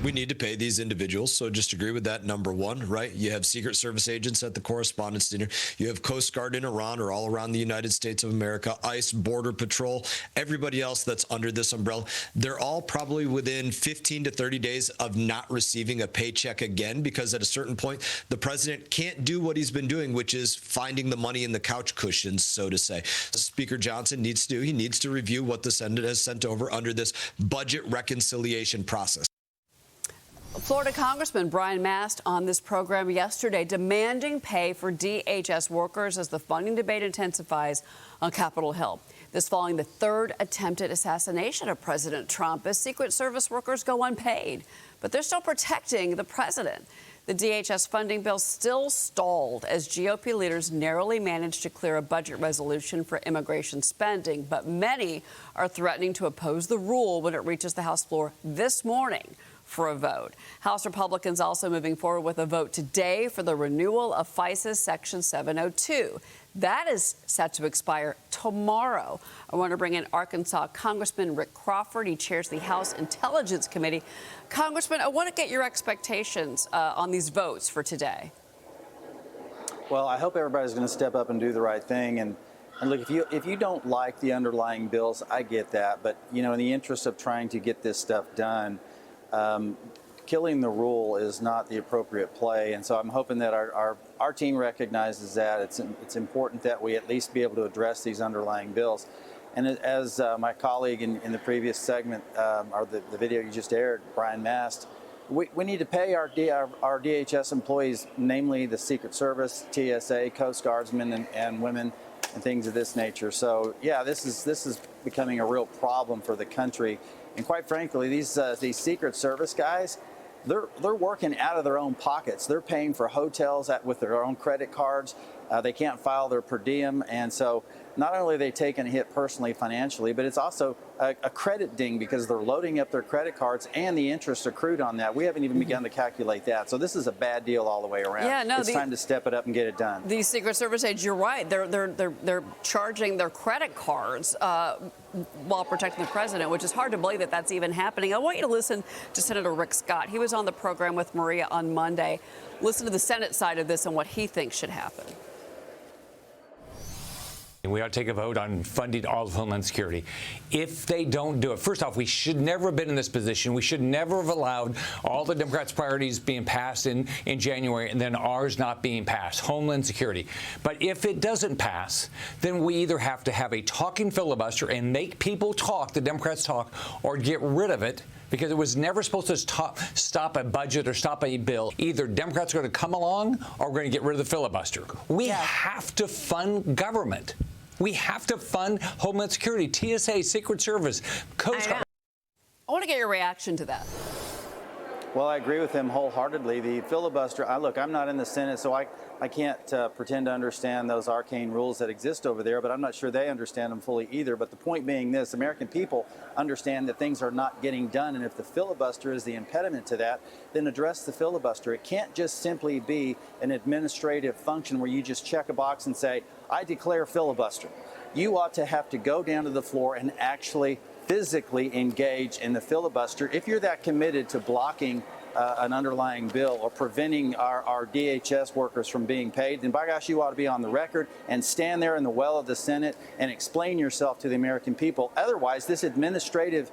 We need to pay these individuals. So just agree with that. Number one, right? You have Secret Service agents at the Correspondents' Dinner. You have Coast Guard in Iran or all around the United States of America, ICE, Border Patrol, everybody else that's under this umbrella. They're all probably within 15 to 30 days of not receiving a paycheck again, because at a certain point, the president can't do what he's been doing, which is finding the money in the couch cushions, so to say. Speaker Johnson needs to do. He needs to review what the Senate has sent over under this budget reconciliation process. Florida Congressman Brian Mast on this program yesterday demanding pay for DHS workers as the funding debate intensifies on Capitol Hill. This following the third attempted assassination of President Trump as Secret Service workers go unpaid. But they're still protecting the president. The DHS funding bill still stalled as GOP leaders narrowly managed to clear a budget resolution for immigration spending. But many are threatening to oppose the rule when it reaches the House floor this morning for a vote. House Republicans also moving forward with a vote today for the renewal of FISA Section 702. That is set to expire tomorrow. I want to bring in Arkansas Congressman Rick Crawford. He chairs the House Intelligence Committee. Congressman, I want to get your expectations on these votes for today. Well, I hope everybody's going to step up and do the right thing. And look, if you don't like the underlying bills, I get that. But, you know, in the interest of trying to get this stuff done, killing the rule is not the appropriate play. And so I'm hoping that our team recognizes that. It's important that we at least be able to address these underlying bills. And as my colleague in the previous segment, or the video you just aired, Brian Mast, we need to pay our DHS employees, namely the Secret Service, TSA, Coast Guardsmen and women, and things of this nature. So yeah, this is becoming a real problem for the country. And quite frankly, these Secret Service guys, they're working out of their own pockets. They're paying for hotels with their own credit cards. They can't file their per diem, and so not only are they taking a hit personally, financially, but it's also a credit ding because they're loading up their credit cards and the interest accrued on that. We haven't even begun to calculate that. So this is a bad deal all the way around. Yeah, no, it's time to step it up and get it done. The Secret Service aides, you're right. They're charging their credit cards while protecting the president, which is hard to believe that that's even happening. I want you to listen to Senator Rick Scott. He was on the program with Maria on Monday. Listen to the Senate side of this and what he thinks should happen. We ought to take a vote on funding all of Homeland Security. If they don't do it, first off, we should never have been in this position. We should never have allowed all the Democrats' priorities being passed in January and then ours not being passed, Homeland Security. But if it doesn't pass, then we either have to have a talking filibuster and make people talk, the Democrats talk, or get rid of it, because it was never supposed to stop a budget or stop a bill. Either Democrats are going to come along or we're going to get rid of the filibuster. We have to fund government. We have to fund Homeland Security, TSA, Secret Service, Coast Guard. I want to get your reaction to that. Well, I agree with him wholeheartedly. The filibuster, look, I'm not in the Senate, so I can't pretend to understand those arcane rules that exist over there, but I'm not sure they understand them fully either. But the point being this, American people understand that things are not getting done, and if the filibuster is the impediment to that, then address the filibuster. It can't just simply be an administrative function where you just check a box and say, I declare filibuster. You ought to have to go down to the floor and actually physically engage in the filibuster if you're that committed to blocking an underlying bill or preventing our DHS workers from being paid, then by gosh, you ought to be on the record and stand there in the well of the Senate and explain yourself to the American people. Otherwise, this administrative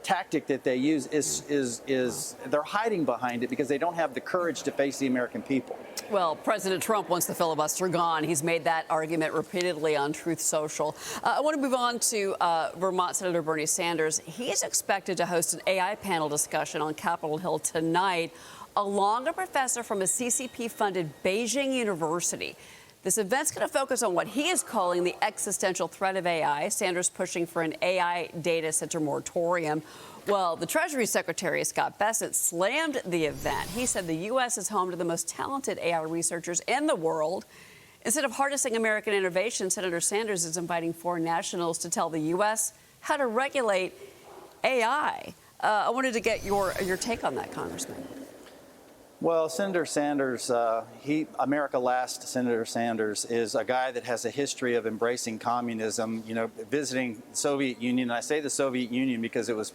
tactic that they use is they're hiding behind it because they don't have the courage to face the American people. Well, President Trump wants the filibuster gone. He's made that argument repeatedly on Truth Social. I want to move on to Vermont Senator Bernie Sanders. He's expected to host an AI panel discussion on Capitol Hill tonight, along a professor from a CCP-funded Beijing University. This event's going to focus on what he is calling the existential threat of AI. Sanders pushing for an AI data center moratorium. Well, the Treasury Secretary, Scott Bessent, slammed the event. He said the U.S. is home to the most talented AI researchers in the world. Instead of harnessing American innovation, Senator Sanders is inviting foreign nationals to tell the U.S. how to regulate AI. I wanted to get your take on that, Congressman. Well, Senator Sanders, America Last Senator Sanders is a guy that has a history of embracing communism, you know, visiting the Soviet Union. And I say the Soviet Union because it was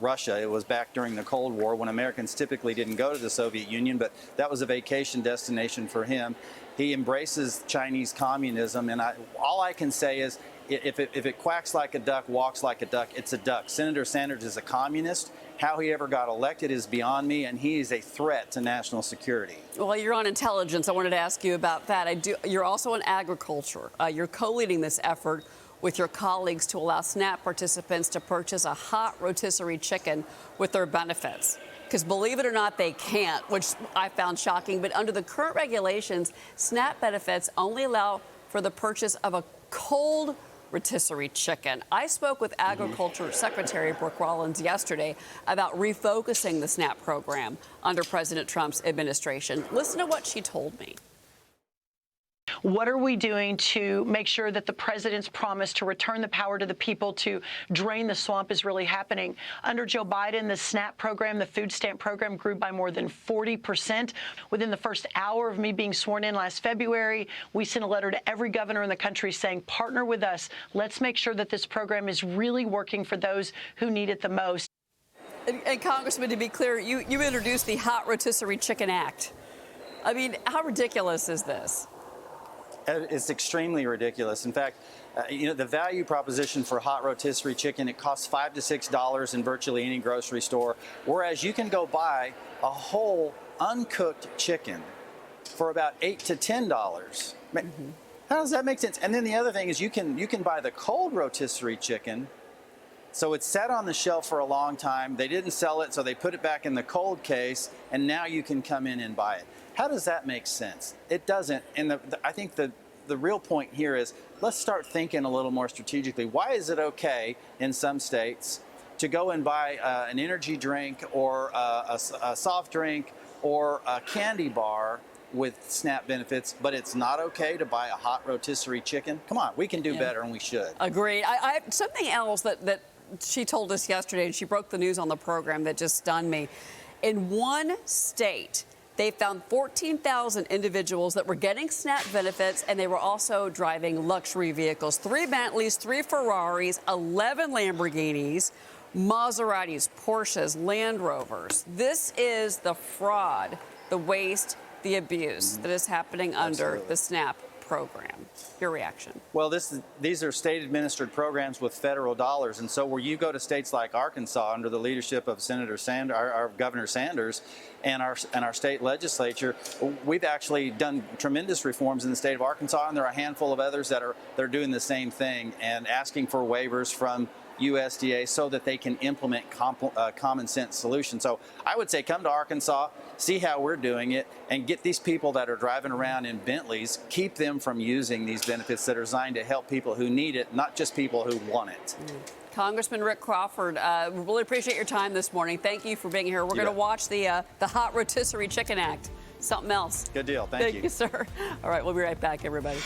Russia. It was back during the Cold War when Americans typically didn't go to the Soviet Union, but that was a vacation destination for him. He embraces Chinese communism, and all I can say is if it quacks like a duck, walks like a duck, it's a duck. Senator Sanders is a communist. How he ever got elected is beyond me, and he is a threat to national security. Well, you're on intelligence. I wanted to ask you about that. You're also on agriculture. You're co-leading this effort with your colleagues to allow SNAP participants to purchase a hot rotisserie chicken with their benefits. Because believe it or not, they can't, which I found shocking. But under the current regulations, SNAP benefits only allow for the purchase of a cold rotisserie chicken. I spoke with Agriculture Secretary Brooke Rollins yesterday about refocusing the SNAP program under President Trump's administration. Listen to what she told me. What are we doing to make sure that the president's promise to return the power to the people to drain the swamp is really happening? Under Joe Biden, the SNAP program, the food stamp program, grew by more than 40%. Within the first hour of me being sworn in last February, we sent a letter to every governor in the country saying, partner with us. Let's make sure that this program is really working for those who need it the most. And Congressman, to be clear, you introduced the Hot Rotisserie Chicken Act. I mean, how ridiculous is this? It's extremely ridiculous. In fact, the value proposition for hot rotisserie chicken, it costs $5 to $6 in virtually any grocery store, whereas you can go buy a whole uncooked chicken for about $8 to $10. Mm-hmm. How does that make sense? And then the other thing is you can buy the cold rotisserie chicken. So it's sat on the shelf for a long time. They didn't sell it, so they put it back in the cold case, and now you can come in and buy it. How does that make sense? It doesn't. And I think the real point here is let's start thinking a little more strategically. Why is it okay in some states to go and buy an energy drink or a soft drink or a candy bar with SNAP benefits, but it's not okay to buy a hot rotisserie chicken? Come on, we can do better, and we should. Agreed. I something else that she told us yesterday, and she broke the news on the program that just stunned me. In one state, they found 14,000 individuals that were getting SNAP benefits, and they were also driving luxury vehicles. 3 Bentleys, 3 Ferraris, 11 Lamborghinis, Maseratis, Porsches, Land Rovers. This is the fraud, the waste, the abuse that is happening under the SNAP program. Your reaction? Well, these are state-administered programs with federal dollars, and so where you go to states like Arkansas under the leadership of Senator Sanders, our Governor Sanders, and our state legislature, we've actually done tremendous reforms in the state of Arkansas, and there are a handful of others that are doing the same thing and asking for waivers from USDA so that they can implement common sense solutions. So I would say come to Arkansas, see how we're doing it, and get these people that are driving around in Bentleys, keep them from using these benefits that are designed to help people who need it, not just people who want it. Congressman Rick Crawford, we really appreciate your time this morning. Thank you for being here. We're going to watch the Hot Rotisserie Chicken Act. Something else. Good deal. Thank you. Thank you, sir. All right, we'll be right back, everybody.